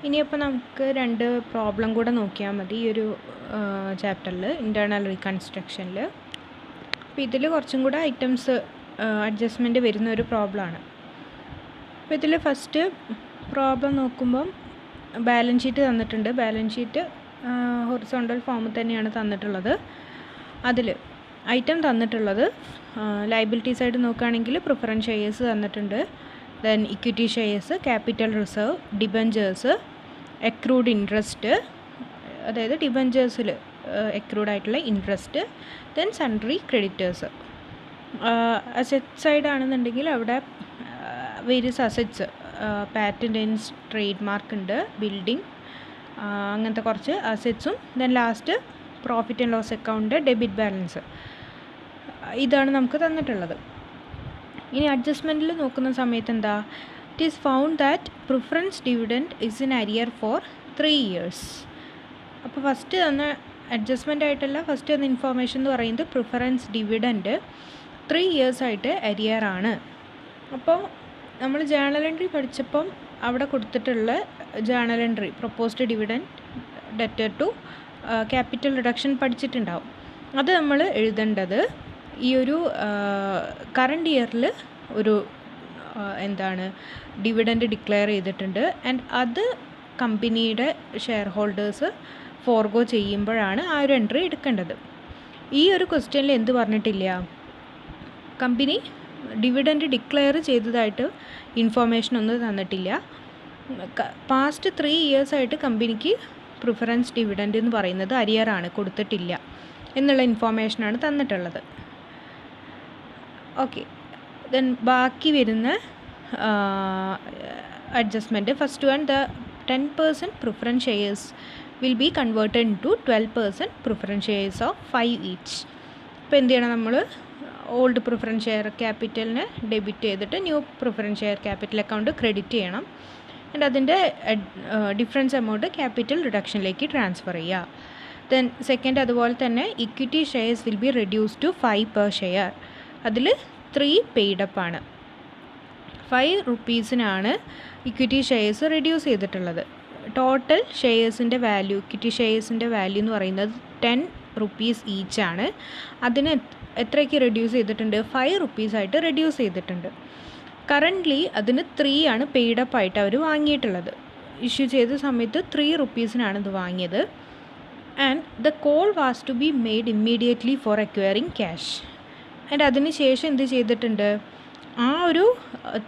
ഇനിയപ്പോൾ നമുക്ക് രണ്ട് പ്രോബ്ലം കൂടെ നോക്കിയാൽ മതി ഈ ഒരു ചാപ്റ്ററിൽ, ഇൻറ്റേർണൽ റീകൺസ്ട്രക്ഷനിൽ. അപ്പോൾ ഇതിൽ കുറച്ചും കൂടെ ഐറ്റംസ് അഡ്ജസ്റ്റ്മെൻറ്റ് വരുന്ന ഒരു പ്രോബ്ലമാണ്. അപ്പോൾ ഇതിൽ ഫസ്റ്റ് പ്രോബ്ലം നോക്കുമ്പം ബാലൻസ് ഷീറ്റ് തന്നിട്ടുണ്ട്. ബാലൻസ് ഷീറ്റ് ഹൊറിസോണ്ടൽ ഫോമിൽ തന്നെയാണ് തന്നിട്ടുള്ളത്. അതിൽ ഐറ്റം തന്നിട്ടുള്ളത് ലയബിലിറ്റി സൈഡ് നോക്കുകയാണെങ്കിൽ പ്രിഫറൻസ് ഷെയർസ് തന്നിട്ടുണ്ട്, then equity shares, capital reserve, debentures, accrued interest, അതായത് ഡിബഞ്ചേഴ്സിൽ എക്രൂഡ് ആയിട്ടുള്ള interest, then sundry creditors. Asset side ആണെന്നുണ്ടെങ്കിൽ അവിടെ various assets, patents, trademark ഉണ്ട്, ബിൽഡിംഗ്, അങ്ങനത്തെ കുറച്ച് അസറ്റ്സും, then last profit and loss account, debit balance. ഇതാണ് നമുക്ക് തന്നിട്ടുള്ളത്. ഇനി അഡ്ജസ്റ്റ്മെൻറ്റിൽ നോക്കുന്ന സമയത്ത് എന്താ, it is found that preference dividend is in arrear for 3 years. അപ്പോൾ ഫസ്റ്റ് തന്ന അഡ്ജസ്റ്റ്മെൻ്റ് ആയിട്ടല്ല, ഫസ്റ്റ് തന്ന ഇൻഫോർമേഷൻ എന്ന് പറയുന്നത് പ്രിഫറൻസ് ഡിവിഡൻഡ് 3 years ആയിട്ട് അരിയർ ആണ്. അപ്പോൾ നമ്മൾ ജേണൽ എൻട്രി പഠിച്ചപ്പം അവിടെ കൊടുത്തിട്ടുള്ള journal entry proposed dividend debtor to capital reduction പഠിച്ചിട്ടുണ്ടാവും. അത് നമ്മൾ എഴുതേണ്ടത് ഈ ഒരു കറണ്ട് ഇയറിൽ ഒരു എന്താണ് ഡിവിഡൻഡ് ഡിക്ലെയർ ചെയ്തിട്ടുണ്ട്, ആൻഡ് അത് കമ്പനിയുടെ ഷെയർ ഹോൾഡേഴ്സ് ഫോർഗോ ചെയ്യുമ്പോഴാണ് ആ ഒരു എൻട്രി എടുക്കേണ്ടത്. ഈ ഒരു ക്വസ്റ്റ്യനിൽ എന്ത് പറഞ്ഞിട്ടില്ല, കമ്പനി ഡിവിഡൻഡ് ഡിക്ലെയർ ചെയ്തതായിട്ട് ഇൻഫോർമേഷൻ ഒന്നും തന്നിട്ടില്ല. പാസ്റ്റ് 3 years ആയിട്ട് കമ്പനിക്ക് പ്രിഫറൻസ് ഡിവിഡൻഡ് എന്ന് പറയുന്നത് അരിയറാണ്, കൊടുത്തിട്ടില്ല എന്നുള്ള ഇൻഫോർമേഷനാണ് തന്നിട്ടുള്ളത്. ഓക്കെ, ദെൻ ബാക്കി വരുന്ന adjustment, first one, the 10% preference shares will be converted into 12% preference shares of 5 each. ഇപ്പോൾ എന്ത് ചെയ്യണം, നമ്മൾ ഓൾഡ് പ്രിഫറൻസ് ഷെയർ ക്യാപിറ്റലിനെ ഡെബിറ്റ് ചെയ്തിട്ട് new preference share capital account credit ചെയ്യണം, ആൻഡ് അതിൻ്റെ ഡിഫറൻസ് എമൗണ്ട് ക്യാപിറ്റൽ റിഡക്ഷനിലേക്ക് ട്രാൻസ്ഫർ ചെയ്യുക. ദെൻ സെക്കൻഡ്, അതുപോലെ തന്നെ equity shares will be reduce to 5 per share. അതിൽ 3 പെയ്ഡപ്പ് ആണ്. 5 rupeesനാണ് ഇക്വിറ്റി ഷെയർസ് റെഡ്യൂസ് ചെയ്തിട്ടുള്ളത്. ടോട്ടൽ ഷെയർസിൻ്റെ വാല്യൂ, ഇക്വിറ്റി ഷെയർസിൻ്റെ വാല്യൂ എന്ന് പറയുന്നത് 10 rupees ഈച്ച് ആണ്. അതിന് എത്രയ്ക്ക് റെഡ്യൂസ് ചെയ്തിട്ടുണ്ട്, 5 rupees ആയിട്ട് റെഡ്യൂസ് ചെയ്തിട്ടുണ്ട്. കറൻ്റ്ലി അതിന് 3 ആണ് പെയ്ഡപ്പ് ആയിട്ട് അവർ വാങ്ങിയിട്ടുള്ളത്. ഇഷ്യൂ ചെയ്ത സമയത്ത് 3 rupeesനാണ് ഇത് വാങ്ങിയത്. And the call was to be made immediately for acquiring cash. And അതിന് ശേഷം എന്ത് ചെയ്തിട്ടുണ്ട്, ആ ഒരു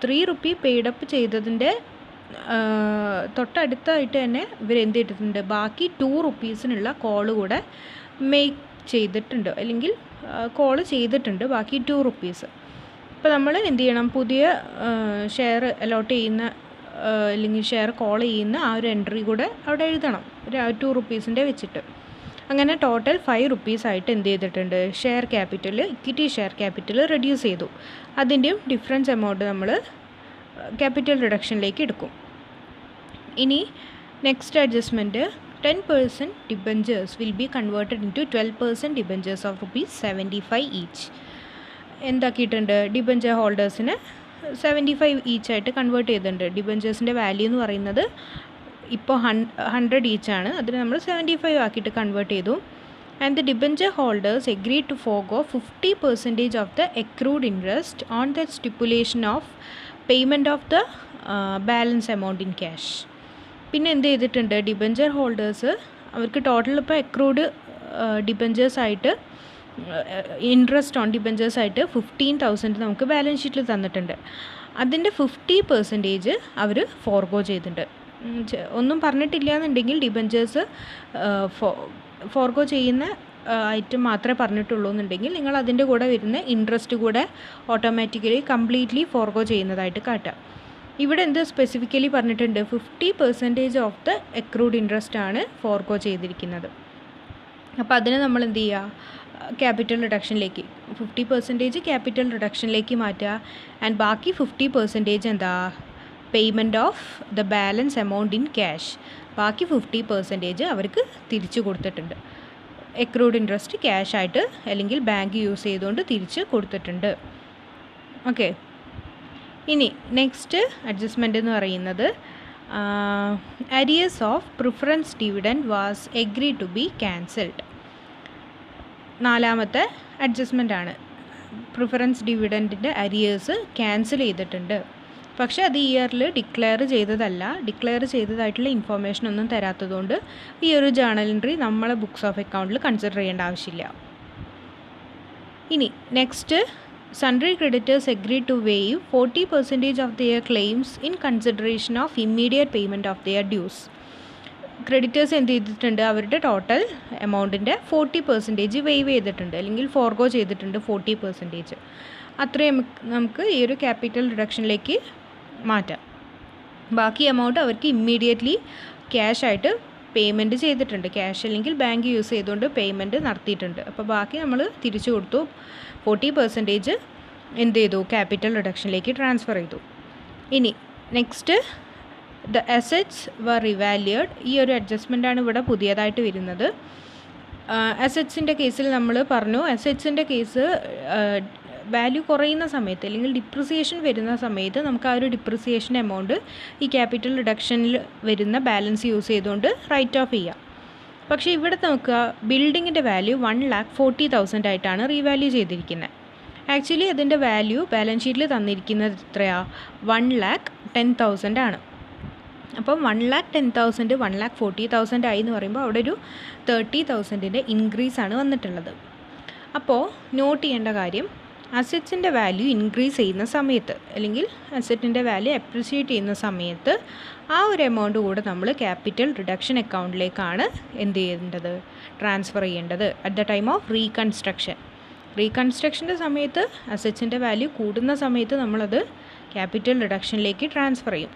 3 rupee പെയ്ഡപ്പ് ചെയ്തതിൻ്റെ തൊട്ടടുത്തായിട്ട് തന്നെ ഇവർ എന്ത് ചെയ്തിട്ടുണ്ട്, ബാക്കി 2 rupeesനുള്ള കോള് കൂടെ മേക്ക് ചെയ്തിട്ടുണ്ട്, അല്ലെങ്കിൽ കോള് ചെയ്തിട്ടുണ്ട് ബാക്കി 2 rupees. ഇപ്പോൾ നമ്മൾ എന്ത് ചെയ്യണം, പുതിയ ഷെയർ അലോട്ട് ചെയ്യുന്ന അല്ലെങ്കിൽ ഷെയർ കോൾ ചെയ്യുന്ന ആ ഒരു എൻട്രി കൂടെ അവിടെ എഴുതണം, ഒരു 2 rupeesൻ്റെ വെച്ചിട്ട്. അങ്ങനെ ടോട്ടൽ 5 rupees ആയിട്ട് എന്ത് ചെയ്തിട്ടുണ്ട്, share capital, equity share capital reduce ചെയ്തു. അതിൻ്റെയും ഡിഫറൻസ് എമൗണ്ട് നമ്മൾ ക്യാപിറ്റൽ റിഡക്ഷനിലേക്ക് എടുക്കും. ഇനി next adjustment, 10% debentures will be converted into 12% debentures of ₹75 each. എന്താക്കിയിട്ടുണ്ട്, ഡിബഞ്ചർ ഹോൾഡേഴ്സിന് 75 ഈച്ച് ആയിട്ട് കൺവേർട്ട് ചെയ്തിട്ടുണ്ട്. ഡിബഞ്ചേഴ്സിൻ്റെ വാല്യൂ എന്ന് പറയുന്നത് ഇപ്പോൾ 100 ഈച്ചാണ്, അതിന് നമ്മൾ 75 ആക്കിയിട്ട് കൺവേർട്ട് ചെയ്തു. And the debenture holders agree to forgo 50% of the accrued interest on the stipulation of payment of the balance amount in cash. പിന്നെ എന്ത് ചെയ്തിട്ടുണ്ട്, ഡിബഞ്ചർ ഹോൾഡേഴ്സ് അവർക്ക് ടോട്ടൽ ഇപ്പോൾ എക്രൂഡ് ഡിബഞ്ചേഴ്സ് ആയിട്ട്, ഇൻട്രസ്റ്റ് ഓൺ ഡിബഞ്ചേഴ്സ് ആയിട്ട് 15,000 നമുക്ക് balance ഷീറ്റിൽ തന്നിട്ടുണ്ട്. അതിൻ്റെ 50% അവർ ഫോർഗോ ചെയ്തിട്ടുണ്ട്. ഒന്നും പറഞ്ഞിട്ടില്ല എന്നുണ്ടെങ്കിൽ ഡിബഞ്ചേഴ്സ് ഫോർഗോ ചെയ്യുന്ന ഐറ്റം മാത്രമേ പറഞ്ഞിട്ടുള്ളൂ എന്നുണ്ടെങ്കിൽ നിങ്ങൾ അതിൻ്റെ കൂടെ വരുന്ന ഇൻട്രസ്റ്റ് കൂടെ ഓട്ടോമാറ്റിക്കലി കംപ്ലീറ്റ്ലി ഫോർഗോ ചെയ്യുന്നതായിട്ട് കാട്ടാം. ഇവിടെ എന്ത് സ്പെസിഫിക്കലി പറഞ്ഞിട്ടുണ്ട്, 50% ഓഫ് ദ എക്രൂഡ് ഇൻട്രസ്റ്റ് ആണ് ഫോർഗോ ചെയ്തിരിക്കുന്നത്. അപ്പോൾ അതിന് നമ്മൾ എന്ത് ചെയ്യുക, ക്യാപിറ്റൽ റിഡക്ഷനിലേക്ക് 50% ക്യാപിറ്റൽ റിഡക്ഷനിലേക്ക് മാറ്റുക. ആൻഡ് ബാക്കി 50% എന്താ, payment of the balance amount in cash. ബാക്കി 50% അവർക്ക് തിരിച്ചു കൊടുത്തിട്ടുണ്ട്. എക്രൂഡ് ഇൻട്രസ്റ്റ് ക്യാഷ് ആയിട്ട് അല്ലെങ്കിൽ ബാങ്ക് യൂസ് ചെയ്തുകൊണ്ട് തിരിച്ച് കൊടുത്തിട്ടുണ്ട്. ഓക്കെ, ഇനി നെക്സ്റ്റ് അഡ്ജസ്റ്റ്മെൻ്റ് എന്ന് പറയുന്നത് arrears of preference dividend was agreed to be cancelled. നാലാമത്തെ അഡ്ജസ്റ്റ്മെൻ്റ് ആണ്. പ്രിഫറൻസ് ഡിവിഡൻറ്റിൻ്റെ അരിയേഴ്സ് ക്യാൻസൽ ചെയ്തിട്ടുണ്ട്. പക്ഷേ അത് ഈ ഇയറിൽ ഡിക്ലെയർ ചെയ്തതായിട്ടുള്ള ഇൻഫോർമേഷൻ ഒന്നും തരാത്തതുകൊണ്ട് ഈ ഒരു ജേണൽ എൻട്രി നമ്മളെ ബുക്സ് ഓഫ് അക്കൗണ്ടിൽ കൺസിഡർ ചെയ്യേണ്ട ആവശ്യമില്ല. ഇനി next, sundry creditors agreed to waive 40% of their claims in consideration of immediate payment of their dues. Creditors എന്ത് ചെയ്തിട്ടുണ്ട്, അവരുടെ ടോട്ടൽ എമൗണ്ടിൻ്റെ 40% വെയ്വ് ചെയ്തിട്ടുണ്ട്, അല്ലെങ്കിൽ ഫോർഗോ ചെയ്തിട്ടുണ്ട് 40%. അത്രയും നമുക്ക് ഈ ഒരു ക്യാപിറ്റൽ റിഡക്ഷനിലേക്ക് മാറ്റാം. ബാക്കി എമൗണ്ട് അവർക്ക് ഇമ്മീഡിയറ്റ്ലി ക്യാഷായിട്ട് പേയ്മെൻറ്റ് ചെയ്തിട്ടുണ്ട്. ക്യാഷ് അല്ലെങ്കിൽ ബാങ്ക് യൂസ് ചെയ്തുകൊണ്ട് പേയ്മെൻറ്റ് നടത്തിയിട്ടുണ്ട്. അപ്പോൾ ബാക്കി നമ്മൾ തിരിച്ചു കൊടുത്തു. 40% എന്ത് ചെയ്തു, ക്യാപിറ്റൽ റിഡക്ഷനിലേക്ക് ട്രാൻസ്ഫർ ചെയ്തു. ഇനി നെക്സ്റ്റ്, ദ അസറ്റ്സ് വർ റിവാല്യൂഡ്. ഈ ഒരു അഡ്ജസ്റ്റ്മെൻ്റാണ് ഇവിടെ പുതിയതായിട്ട് വരുന്നത്. അസറ്റ്സിൻ്റെ കേസിൽ നമ്മൾ പറഞ്ഞു, അസറ്റ്സിൻ്റെ കേസ് വാല്യൂ കുറയുന്ന സമയത്ത് അല്ലെങ്കിൽ ഡിപ്രിസിയേഷൻ വരുന്ന സമയത്ത് നമുക്ക് ആ ഒരു ഡിപ്രിസിയേഷൻ എമൗണ്ട് ഈ ക്യാപിറ്റൽ റിഡക്ഷനിൽ വരുന്ന ബാലൻസ് യൂസ് ചെയ്തുകൊണ്ട് റൈറ്റ് ഓഫ് ചെയ്യാം. പക്ഷേ ഇവിടെ നോക്കുക, ബിൽഡിങ്ങിൻ്റെ വാല്യൂ 1,40,000 ആയിട്ടാണ് റീവാല്യൂ ചെയ്തിരിക്കുന്നത്. ആക്ച്വലി അതിൻ്റെ വാല്യൂ ബാലൻസ് ഷീറ്റിൽ തന്നിരിക്കുന്നത് എത്രയാണ്, 1,10,000 ആണ്. അപ്പം 1,10,000 1,40,000 ആയി എന്ന് പറയുമ്പോൾ അവിടെ ഒരു 30,000 ഇൻക്രീസ് ആണ് വന്നിട്ടുള്ളത്. അപ്പോൾ നോട്ട് ചെയ്യേണ്ട കാര്യം, അസറ്റ്സിൻ്റെ വാല്യൂ ഇൻക്രീസ് ചെയ്യുന്ന സമയത്ത് അല്ലെങ്കിൽ അസറ്റിൻ്റെ വാല്യൂ അപ്രിഷിയേറ്റ് ചെയ്യുന്ന സമയത്ത് ആ ഒരു എമൗണ്ട് കൂടെ നമ്മൾ ക്യാപിറ്റൽ റിഡക്ഷൻ അക്കൗണ്ടിലേക്കാണ് എന്ത് ചെയ്യേണ്ടത്, ട്രാൻസ്ഫർ ചെയ്യേണ്ടത് അറ്റ് ദ ടൈം ഓഫ് റീകൺസ്ട്രക്ഷൻ്റെ സമയത്ത് അസറ്റ്സിൻ്റെ വാല്യൂ കൂടുന്ന സമയത്ത് നമ്മളത് ക്യാപിറ്റൽ റിഡക്ഷനിലേക്ക് ട്രാൻസ്ഫർ ചെയ്യും.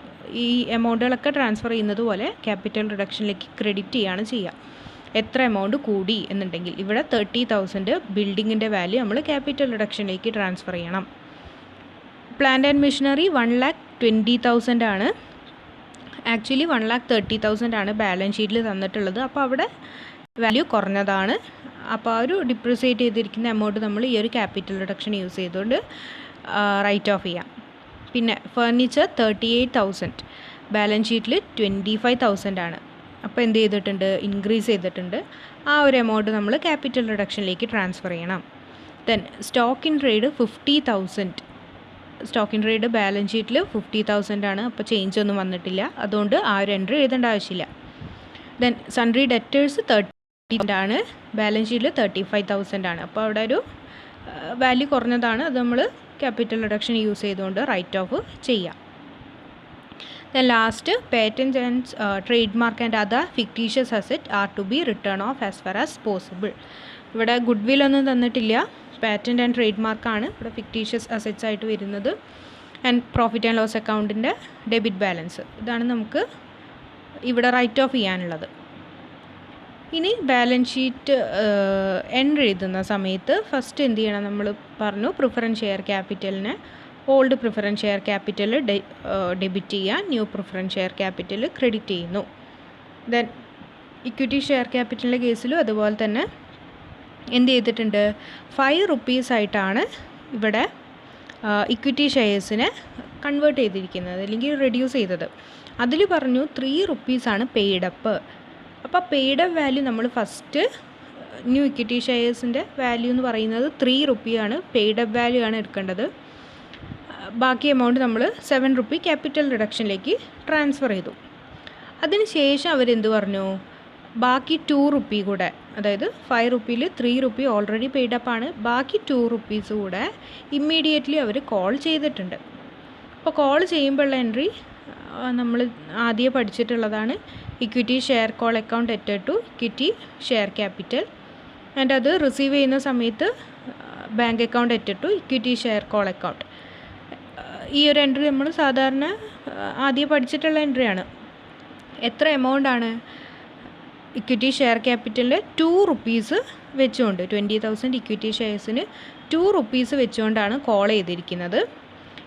ഈ എമൗണ്ടുകളൊക്കെ ട്രാൻസ്ഫർ ചെയ്യുന്നത് പോലെ ക്യാപിറ്റൽ റിഡക്ഷനിലേക്ക് ക്രെഡിറ്റ് ചെയ്യുകയാണ് ചെയ്യുക. എത്ര എമൗണ്ട് കൂടി എന്നുണ്ടെങ്കിൽ ഇവിടെ 30,000 ബിൽഡിങ്ങിൻ്റെ വാല്യൂ നമ്മൾ ക്യാപിറ്റൽ റിഡക്ഷനിലേക്ക് ട്രാൻസ്ഫർ ചെയ്യണം. പ്ലാന്റ് ആൻഡ് മെഷീനറി 1,20,000 ആണ്. ആക്ച്വലി 1,30,000 ആണ് ബാലൻസ് ഷീറ്റിൽ തന്നിട്ടുള്ളത്. അപ്പോൾ അവിടെ വാല്യൂ കുറഞ്ഞതാണ്. അപ്പോൾ ആ ഒരു ഡിപ്രിസിയേറ്റ് ചെയ്തിരിക്കുന്ന എമൗണ്ട് നമ്മൾ ഈ ഒരു ക്യാപിറ്റൽ റിഡക്ഷൻ യൂസ് ചെയ്തുകൊണ്ട് റൈറ്റ് ഓഫ് ചെയ്യാം. പിന്നെ ഫർണിച്ചർ 38,000, ബാലൻസ് ഷീറ്റിൽ 25,000 ആണ്. അപ്പോൾ എന്ത് ചെയ്തിട്ടുണ്ട്, ഇൻക്രീസ് ചെയ്തിട്ടുണ്ട്. ആ ഒരു എമൗണ്ട് നമ്മൾ ക്യാപിറ്റൽ റിഡക്ഷനിലേക്ക് ട്രാൻസ്ഫർ ചെയ്യണം. Then stock in trade 50,000. Stock in trade balance ഷീറ്റിൽ 50,000 ആണ്. അപ്പോൾ ചേഞ്ച് ഒന്നും വന്നിട്ടില്ല, അതുകൊണ്ട് ആ ഒരു എൻട്രി എഴുതേണ്ട ആവശ്യമില്ല. ദെൻ സൺട്രി ഡെറ്റേഴ്സ് 30,000 ആണ്, ബാലൻസ് ഷീറ്റിൽ 35,000 ആണ്. അപ്പോൾ അവിടെ ഒരു വാല്യൂ കുറഞ്ഞതാണ്, അത് നമ്മൾ ക്യാപിറ്റൽ റിഡക്ഷൻ യൂസ് ചെയ്തുകൊണ്ട് റൈറ്റ് ഓഫ് ചെയ്യാം. Then last, patent and trademark and other fictitious asset are to be written off as far as possible. ഇവിടെ ഗുഡ് വിൽ ഒന്നും തന്നിട്ടില്ല, പാറ്റൻറ്റ് ആൻഡ് ട്രേഡ് മാർക്കാണ് ഇവിടെ ഫിക്റ്റീഷ്യസ് അസറ്റ്സ് ആയിട്ട് വരുന്നത്. ആൻഡ് പ്രോഫിറ്റ് ആൻഡ് ലോസ് അക്കൗണ്ടിൻ്റെ debit balance, ഇതാണ് നമുക്ക് ഇവിടെ റൈറ്റ് ഓഫ് ചെയ്യാനുള്ളത്. ഇനി ബാലൻസ് ഷീറ്റ് എൻട്രി എഴുതുന്ന സമയത്ത് ഫസ്റ്റ് എന്ത് ചെയ്യണം, നമ്മൾ പറഞ്ഞു പ്രിഫറൻസ് ഷെയർ ക്യാപിറ്റലിനെ old preference share capital debit ചെയ്യുക, new preference share capital credit ചെയ്യുന്നു. ദെൻ ഇക്വിറ്റി ഷെയർ ക്യാപിറ്റലിൻ്റെ കേസിലും അതുപോലെ തന്നെ എന്ത് ചെയ്തിട്ടുണ്ട്, 5 rupees ആയിട്ടാണ് ഇവിടെ ഇക്വിറ്റി ഷെയർസിനെ കൺവേർട്ട് ചെയ്തിരിക്കുന്നത് അല്ലെങ്കിൽ റെഡ്യൂസ് ചെയ്തത്. അതിൽ പറഞ്ഞു 3 rupees ആണ് പെയ്ഡപ്പ്. അപ്പോൾ പെയ്ഡപ്പ് വാല്യൂ നമ്മൾ ഫസ്റ്റ് ന്യൂ ഇക്വിറ്റി ഷെയർസിൻ്റെ വാല്യൂ എന്ന് പറയുന്നത് 3 rupee ആണ്, പെയ്ഡപ്പ് വാല്യൂ ആണ് എടുക്കേണ്ടത്. ബാക്കി എമൗണ്ട് നമ്മൾ 7 rupee ക്യാപിറ്റൽ റിഡക്ഷനിലേക്ക് ട്രാൻസ്ഫർ ചെയ്തു. അതിന് ശേഷം അവരെന്ത് പറഞ്ഞു, ബാക്കി 2 rupee കൂടെ, അതായത് 5 rupeeയിൽ 3 rupee ഓൾറെഡി പെയ്ഡപ്പാണ്, ബാക്കി 2 rupees കൂടെ ഇമ്മീഡിയറ്റ്ലി അവർ കോൾ ചെയ്തിട്ടുണ്ട്. അപ്പോൾ കോൾ ചെയ്യുമ്പോഴുള്ള എൻട്രി നമ്മൾ ആദ്യം പഠിച്ചിട്ടുള്ളതാണ്, equity share call account added to equity share capital. And അത് റിസീവ് ചെയ്യുന്ന സമയത്ത് bank account added to equity share call account. ഈ ഒരു എൻട്രി നമ്മൾ സാധാരണ ആദ്യം പഠിച്ചിട്ടുള്ള എൻട്രിയാണ്. എത്ര എമൗണ്ടാണ്, ഇക്വിറ്റി ഷെയർ ക്യാപിറ്റലിൽ 2 rupees വെച്ചുകൊണ്ട് 20,000 ഇക്വിറ്റി ഷെയർസിന് 2 rupees വെച്ചുകൊണ്ടാണ് കോൾ ചെയ്തിരിക്കുന്നത്.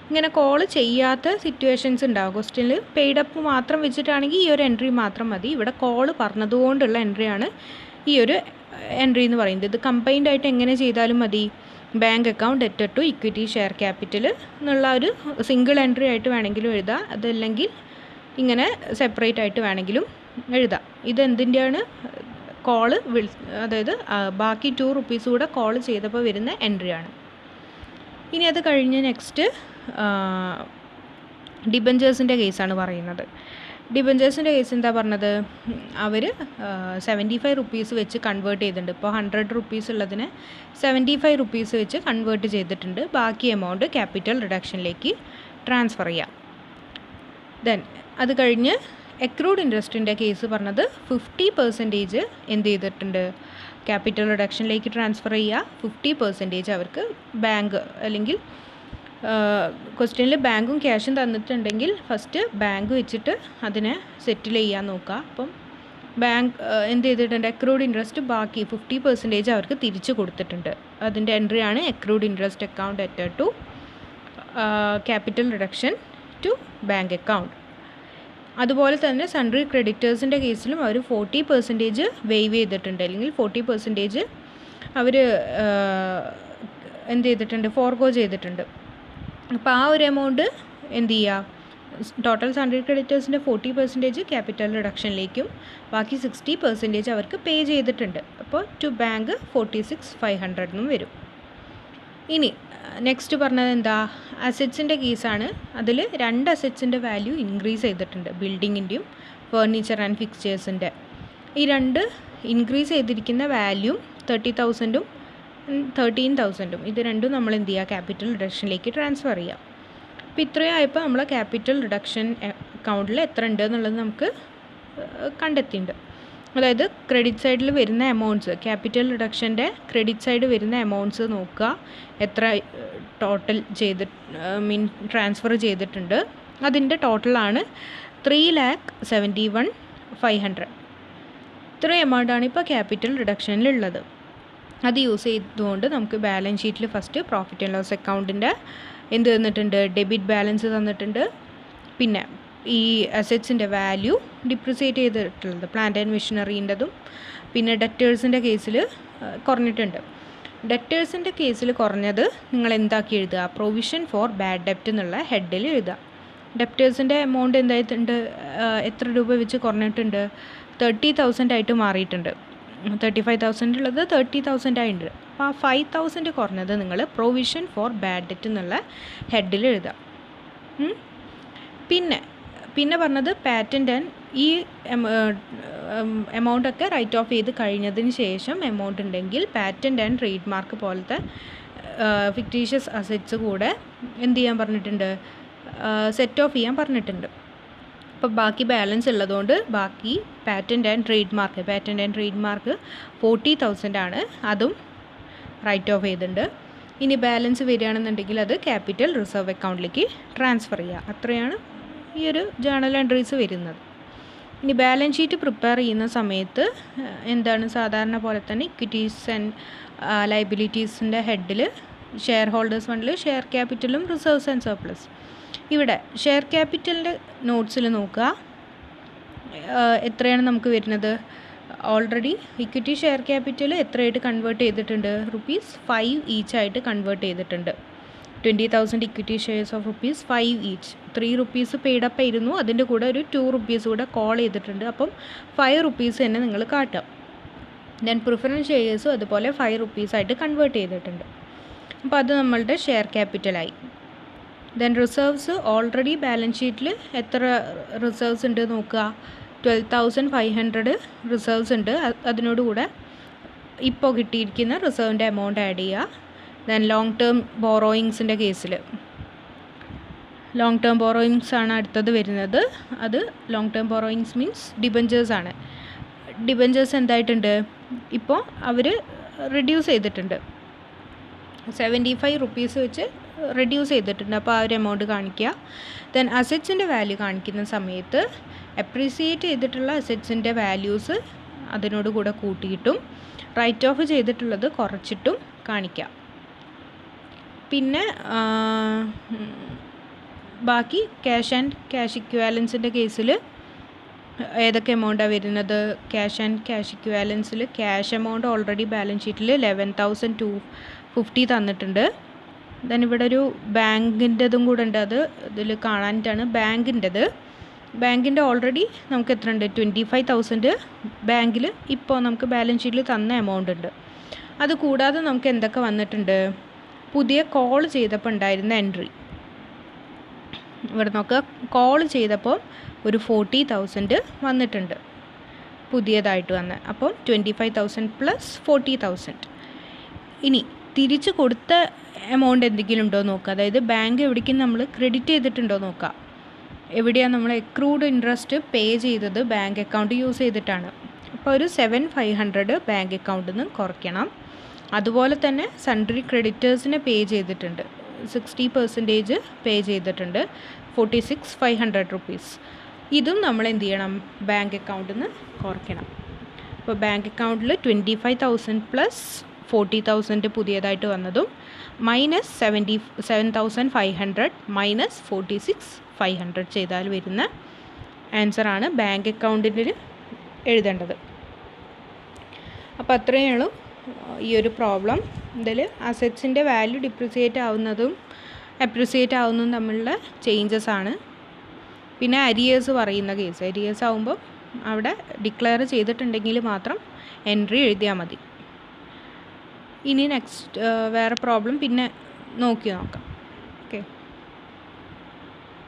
ഇങ്ങനെ കോൾ ചെയ്യാത്ത സിറ്റുവേഷൻസ് ഉണ്ടാകും. ക്വസ്റ്റ്യനിൽ പെയ്ഡപ്പ് മാത്രം വെച്ചിട്ടാണെങ്കിൽ ഈ ഒരു എൻട്രി മാത്രം മതി. ഇവിടെ കോൾ പറഞ്ഞതുകൊണ്ടുള്ള എൻട്രിയാണ് ഈ ഒരു എൻട്രി എന്ന് പറയുന്നത്. ഇത് കമ്പൈൻഡ് ആയിട്ട് എങ്ങനെ ചെയ്താലും മതി, bank account added to equity share capital എന്നുള്ള ഒരു സിംഗിൾ എൻട്രി ആയിട്ട് വേണമെങ്കിലും എഴുതാം. അതല്ലെങ്കിൽ ഇങ്ങനെ സെപ്പറേറ്റ് ആയിട്ട് വേണമെങ്കിലും എഴുതാം. ഇതെന്തിൻ്റെയാണ്? കോള് അതായത് ബാക്കി 2 rupees കൂടെ കോൾ ചെയ്തപ്പോൾ വരുന്ന എൻട്രിയാണ്. ഇനി അത് കഴിഞ്ഞ് നെക്സ്റ്റ് ഡിബഞ്ചേഴ്സിൻ്റെ കേസാണ് പറയുന്നത്. ഡിബഞ്ചേഴ്സിൻ്റെ കേസ് എന്താ പറഞ്ഞത്? അവർ 75 rupees വെച്ച് കൺവേർട്ട് ചെയ്തിട്ടുണ്ട്. ഇപ്പോൾ 100 rupees ഉള്ളതിനെ 75 rupees വെച്ച് കൺവേർട്ട് ചെയ്തിട്ടുണ്ട്. ബാക്കി എമൗണ്ട് ക്യാപിറ്റൽ റിഡക്ഷനിലേക്ക് ട്രാൻസ്ഫർ ചെയ്യാം. ദെൻ അത് കഴിഞ്ഞ് എക്രൂഡ് ഇൻട്രസ്റ്റിൻ്റെ കേസ് പറഞ്ഞത് 50% എന്ത് ചെയ്തിട്ടുണ്ട്? ക്യാപിറ്റൽ റിഡക്ഷനിലേക്ക് ട്രാൻസ്ഫർ ചെയ്യുക. 50% അവർക്ക് ബാങ്ക് അല്ലെങ്കിൽ ക്വസ്റ്റ്യനിൽ ബാങ്കും ക്യാഷും തന്നിട്ടുണ്ടെങ്കിൽ ഫസ്റ്റ് ബാങ്ക് വെച്ചിട്ട് അതിനെ സെറ്റിൽ ചെയ്യാൻ നോക്കുക. അപ്പം ബാങ്ക് എന്ത് ചെയ്തിട്ടുണ്ട്? എക്രൂഡ് ഇൻട്രസ്റ്റ് ബാക്കി 50% അവർക്ക് തിരിച്ചു കൊടുത്തിട്ടുണ്ട്. അതിൻ്റെ എൻട്രിയാണ് accrued interest account added to capital reduction to bank account. അതുപോലെ തന്നെ സൺട്രി ക്രെഡിറ്റേഴ്സിൻ്റെ കേസിലും അവർ 40% വെയ്വ് ചെയ്തിട്ടുണ്ട്, അല്ലെങ്കിൽ 40% അവർ എന്ത് ചെയ്തിട്ടുണ്ട്? ഫോർഗോ ചെയ്തിട്ടുണ്ട്. അപ്പോൾ ആ ഒരു എമൗണ്ട് എന്ത് ചെയ്യുക? ടോട്ടൽ സൺട്രി ക്രെഡിറ്റേഴ്സിൻ്റെ 40% ക്യാപിറ്റൽ റിഡക്ഷനിലേക്കും ബാക്കി 60% അവർക്ക് പേ ചെയ്തിട്ടുണ്ട്. അപ്പോൾ ടു ബാങ്ക് 46,500 എന്നും വരും. ഇനി നെക്സ്റ്റ് പറഞ്ഞത് എന്താ? അസറ്റ്സിൻ്റെ കേസാണ്. അതിൽ 2 അസറ്റ്സിൻ്റെ വാല്യൂ ഇൻക്രീസ് ചെയ്തിട്ടുണ്ട്, ബിൽഡിങ്ങിൻ്റെയും ഫർണിച്ചർ ആൻഡ് ഫിക്സ്ചേഴ്സിൻ്റെ. ഈ 2 ഇൻക്രീസ് ചെയ്തിരിക്കുന്ന വാല്യൂ 30,000-ഉം 13,000-ഉം. ഇത് രണ്ടും നമ്മൾ എന്ത് ചെയ്യുക? ക്യാപിറ്റൽ റിഡക്ഷനിലേക്ക് ട്രാൻസ്ഫർ ചെയ്യാം. അപ്പോൾ ഇത്രയും ആയപ്പോൾ നമ്മൾ ക്യാപിറ്റൽ റിഡക്ഷൻ അക്കൗണ്ടിൽ എത്ര ഉണ്ട് എന്നുള്ളത് നമുക്ക് കണ്ടെത്തിയിട്ടുണ്ട്. അതായത് ക്രെഡിറ്റ് സൈഡിൽ വരുന്ന എമൗണ്ട്സ്, ക്യാപിറ്റൽ റിഡക്ഷൻ്റെ ക്രെഡിറ്റ് സൈഡ് വരുന്ന എമൗണ്ട്സ് നോക്കുക, എത്ര ടോട്ടൽ ട്രാൻസ്ഫർ ചെയ്തിട്ടുണ്ട്. അതിൻ്റെ ടോട്ടലാണ് 3,71,500. ഇത്രയും എമൗണ്ടാണ് ഇപ്പോൾ ക്യാപിറ്റൽ റിഡക്ഷനിലുള്ളത്. അത് യൂസ് ചെയ്തുകൊണ്ട് നമുക്ക് ബാലൻസ് ഷീറ്റിൽ ഫസ്റ്റ് പ്രോഫിറ്റ് ആൻഡ് ലോസ് അക്കൗണ്ടിൻ്റെ എന്ത് തന്നിട്ടുണ്ട്? ഡെബിറ്റ് ബാലൻസ് തന്നിട്ടുണ്ട്. പിന്നെ ഈ അസറ്റ്സിൻ്റെ വാല്യൂ ഡിപ്രിസിയേറ്റ് ചെയ്തിട്ടുള്ളത് പ്ലാന്റ് ആൻഡ് മെഷീനറീൻ്റെതും. പിന്നെ ഡെറ്റേഴ്സിൻ്റെ കേസിൽ കുറഞ്ഞിട്ടുണ്ട്. ഡെറ്റേഴ്സിൻ്റെ കേസിൽ കുറഞ്ഞത് നിങ്ങൾ എന്താക്കി എഴുതുക? പ്രൊവിഷൻ ഫോർ ബാഡ് ഡെപ്റ്റ് എന്നുള്ള ഹെഡിൽ എഴുതുക. ഡെപ്റ്റേഴ്സിൻ്റെ എമൗണ്ട് എന്തായിട്ടുണ്ട്? എത്ര രൂപ വെച്ച് കുറഞ്ഞിട്ടുണ്ട്? 30,000 ആയിട്ട് മാറിയിട്ടുണ്ട്. 35,000 ഉള്ളത് 30,000 ആയിട്ടുണ്ട്. അപ്പോൾ ആ 5,000 കുറഞ്ഞത് നിങ്ങൾ പ്രൊവിഷൻ ഫോർ ബാഡ് ഡെറ്റ് എന്നുള്ള ഹെഡിൽ എഴുതുക. പിന്നെ പറഞ്ഞത് പാറ്റൻ്റ് ആൻഡ് ഈ എമൗണ്ടൊക്കെ റൈറ്റ് ഓഫ് ചെയ്ത് കഴിഞ്ഞതിന് ശേഷം എമൗണ്ട് ഉണ്ടെങ്കിൽ പാറ്റൻ്റ് ആൻഡ് ട്രേഡ് മാർക്ക് പോലത്തെ ഫിക്റ്റീഷ്യസ് അസറ്റ്സ് കൂടെ എന്ത് ചെയ്യാൻ പറഞ്ഞിട്ടുണ്ട്? സെറ്റ് ഓഫ് ചെയ്യാൻ പറഞ്ഞിട്ടുണ്ട്. അപ്പോൾ ബാക്കി ബാലൻസ് ഉള്ളതുകൊണ്ട് ബാക്കി പാറ്റൻ്റ് ആൻഡ് ട്രേഡ് മാർക്ക് 40,000 ആണ്. അതും റൈറ്റ് ഓഫ് ചെയ്തിട്ടുണ്ട്. ഇനി ബാലൻസ് വരികയാണെന്നുണ്ടെങ്കിൽ അത് ക്യാപിറ്റൽ റിസർവ് അക്കൗണ്ടിലേക്ക് ട്രാൻസ്ഫർ ചെയ്യുക. അത്രയാണ് ഈ ഒരു ജേണൽ എൻട്രീസ് വരുന്നത്. ഇനി ബാലൻസ് ഷീറ്റ് പ്രിപ്പയർ ചെയ്യുന്ന സമയത്ത് എന്താണ്? സാധാരണ പോലെ തന്നെ ഇക്വിറ്റീസ് ആൻഡ് ലയബിലിറ്റീസിൻ്റെ ഹെഡിൽ ഷെയർ ഹോൾഡേഴ്സ് ഫണ്ടിൽ ഷെയർ ക്യാപിറ്റലും റിസർവ്സ് ആൻഡ് സർപ്ലസ്. ഇവിടെ ഷെയർ ക്യാപിറ്റലിൻ്റെ നോട്ട്സിൽ നോക്കുക എത്രയാണ് നമുക്ക് വരുന്നത്. ഓൾറെഡി ഇക്വിറ്റി ഷെയർ ക്യാപിറ്റൽ എത്രയായിട്ട് കൺവേർട്ട് ചെയ്തിട്ടുണ്ട്? ₹5 ഈച്ച് ആയിട്ട് കൺവേർട്ട് ചെയ്തിട്ടുണ്ട്. 20,000 equity shares of ₹5 each. 3 rupees paid up ആയിരുന്നു, അതിൻ്റെ കൂടെ ഒരു 2 rupees കൂടെ കോൾ ചെയ്തിട്ടുണ്ട്. അപ്പം 5 rupees തന്നെ നിങ്ങൾ കാട്ടുക. ദെൻ പ്രിഫറൻസ് ഷെയർസും അതുപോലെ 5 rupees ആയിട്ട് കൺവേർട്ട് ചെയ്തിട്ടുണ്ട്. അപ്പോൾ അത് നമ്മളുടെ ഷെയർ ക്യാപിറ്റലായി. ദെൻ റിസർവ്സ് ഓൾറെഡി ബാലൻസ് ഷീറ്റിൽ എത്ര റിസർവ്സ് ഉണ്ട് നോക്കുക. 12,500 റിസർവ്സ് ഉണ്ട്. അതിനോടുകൂടെ ഇപ്പോൾ കിട്ടിയിരിക്കുന്ന റിസർവിൻ്റെ എമൗണ്ട് ആഡ് ചെയ്യുക. ദെൻ ലോങ് ടേം ബോറോയിങ്സിൻ്റെ കേസിൽ ലോങ് ടേം ബോറോയിങ്സ് ആണ് അടുത്തത് വരുന്നത്. അത് long term borrowings means debentures ആണ്. ഡിബഞ്ചേഴ്സ് എന്തായിട്ടുണ്ട്? ഇപ്പോൾ അവർ റിഡ്യൂസ് ചെയ്തിട്ടുണ്ട്, 75 rupees വെച്ച് റിഡ്യൂസ് ചെയ്തിട്ടുണ്ട്. അപ്പോൾ ആ ഒരു എമൗണ്ട് കാണിക്കുക. ദെൻ അസറ്റ്സിൻ്റെ വാല്യൂ കാണിക്കുന്ന സമയത്ത് അപ്രീസിയേറ്റ് ചെയ്തിട്ടുള്ള അസറ്റ്സിൻ്റെ വാല്യൂസ് അതിനോട് കൂടെ കൂട്ടിയിട്ടും റൈറ്റ് ഓഫ് ചെയ്തിട്ടുള്ളത് കുറച്ചിട്ടും കാണിക്കാം. പിന്നെ ബാക്കി ക്യാഷ് ആൻഡ് ക്യാഷ് ഇക്വാലൻസിൻ്റെ കേസിൽ ഏതൊക്കെ എമൗണ്ടാണ് വരുന്നത്? ക്യാഷ് ആൻഡ് ക്യാഷ് ഇക്വാലൻസിൽ ക്യാഷ് എമൗണ്ട് ഓൾറെഡി ബാലൻസ് ഷീറ്റിൽ 11,250 തന്നിട്ടുണ്ട്. ദെൻ ഇവിടെ ഒരു ബാങ്കിൻ്റെതും കൂടെ ഉണ്ട്, അത് ഇതിൽ കാണാനായിട്ടാണ്. ബാങ്കിൻ്റെത് ബാങ്കിൻ്റെ ഓൾറെഡി നമുക്ക് എത്ര ഉണ്ട്, 25,000 ബാങ്കിൽ ഇപ്പോൾ നമുക്ക് ബാലൻസ് ഷീറ്റിൽ തന്ന എമൗണ്ട് ഉണ്ട്. അതുകൂടാതെ നമുക്ക് എന്തൊക്കെ വന്നിട്ടുണ്ട്, പുതിയ കോൾ ചെയ്തപ്പോൾ ഉണ്ടായിരുന്ന എൻട്രി ഇവിടെ നോക്കുക. കോൾ ചെയ്തപ്പോൾ ഒരു 40,000 വന്നിട്ടുണ്ട് പുതിയതായിട്ട് വന്ന്. അപ്പോൾ 25,000 + 40,000. ഇനി തിരിച്ച് കൊടുത്ത എമൗണ്ട് എന്തെങ്കിലും ഉണ്ടോ നോക്കുക. അതായത് ബാങ്ക് എവിടേക്കും നമ്മൾ ക്രെഡിറ്റ് ചെയ്തിട്ടുണ്ടോ നോക്കുക. എവിടെയാണ് നമ്മൾ എക്രൂഡ് ഇൻട്രസ്റ്റ് പേ ചെയ്തത്, ബാങ്ക് അക്കൗണ്ട് യൂസ് ചെയ്തിട്ടാണ്. അപ്പോൾ ഒരു 7,500 ബാങ്ക് അക്കൗണ്ടിൽ നിന്ന് കുറയ്ക്കണം. അതുപോലെ തന്നെ സൺട്രി ക്രെഡിറ്റേഴ്സിനെ പേ ചെയ്തിട്ടുണ്ട്, 60% പേ ചെയ്തിട്ടുണ്ട്, 46,500 റുപ്പീസ്. ഇതും നമ്മൾ എന്ത് ചെയ്യണം, ബാങ്ക് അക്കൗണ്ടിൽ നിന്ന് കുറയ്ക്കണം. അപ്പോൾ ബാങ്ക് അക്കൗണ്ടിൽ 25,000 + 40,000 പുതിയതായിട്ട് വന്നതും -7,500 - 46,500 ചെയ്താൽ വരുന്ന ആൻസറാണ് ബാങ്ക് അക്കൗണ്ടിൽ എഴുതേണ്ടത്. അപ്പോൾ അത്രയേ ഉള്ളൂ ഈ ഒരു പ്രോബ്ലം. ഇതിൽ അസറ്റ്സിൻ്റെ വാല്യൂ ഡിപ്രിസിയേറ്റ് ആവുന്നതും അപ്രിസിയേറ്റ് ആവുന്നതും തമ്മിലുള്ള ചേഞ്ചസ് ആണ്. പിന്നെ അരിയേഴ്സ് പറയുന്ന കേസ്, അരിയേഴ്സ് ആവുമ്പോൾ അവിടെ ഡിക്ലെയർ ചെയ്തിട്ടുണ്ടെങ്കിൽ മാത്രം എൻട്രി എഴുതിയാൽ മതി. ഇനി നെക്സ്റ്റ് വേറെ പ്രോബ്ലം പിന്നെ നോക്കാം.